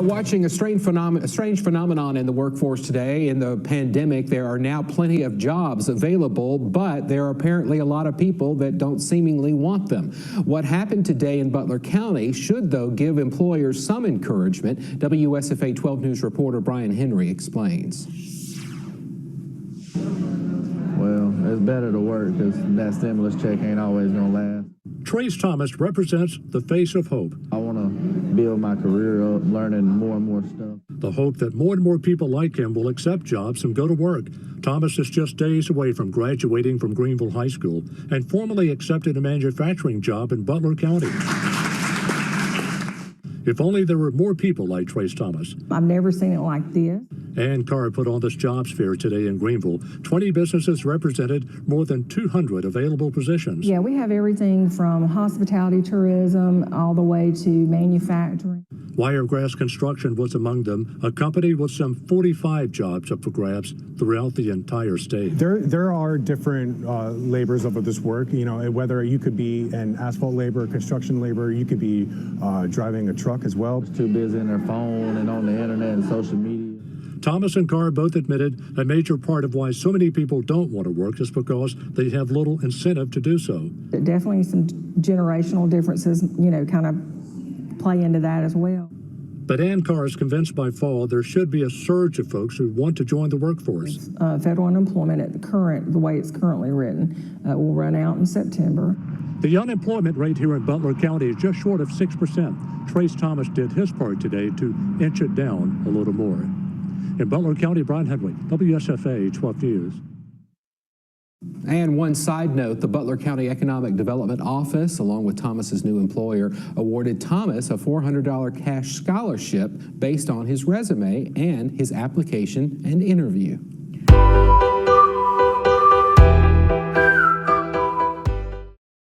watching a strange phenomenon in the workforce today. In the pandemic, there are now plenty of jobs available, but there are apparently a lot of people that don't seemingly want them. What happened today in Butler County should, though, give employers some encouragement. WSFA 12 News reporter Brian Henry explains. Well, it's better to work because that stimulus check ain't always going to last. Trace Thomas represents the face of hope. I want to build my career up, learning more and more stuff. The hope that more and more people like him will accept jobs and go to work. Thomas is just days away from graduating from Greenville High School and formally accepted a manufacturing job in Butler County. If only there were more people like Trace Thomas. I've never seen it like this. Ann Carr put on this jobs fair today in Greenville. 20 businesses represented, more than 200 available positions. Yeah, we have everything from hospitality, tourism, all the way to manufacturing. Wiregrass Construction was among them, a company with some 45 jobs up for grabs throughout the entire state. There are different labors of this work, you know, whether you could be an asphalt laborer, construction laborer, you could be driving a truck as well. Too busy in their phone and on the internet and social media. Thomas and Carr both admitted a major part of why so many people don't want to work is because they have little incentive to do so. Definitely some generational differences, you know, kind of play into that as well. But Ann Carr is convinced by fall there should be a surge of folks who want to join the workforce. Federal unemployment at the way it's currently written, will run out in September. The unemployment rate here in Butler County is just short of 6%. Trace Thomas did his part today to inch it down a little more. In Butler County, Brian Henry, WSFA 12 News. And one side note, the Butler County Economic Development Office, along with Thomas's new employer, awarded Thomas a $400 cash scholarship based on his resume and his application and interview.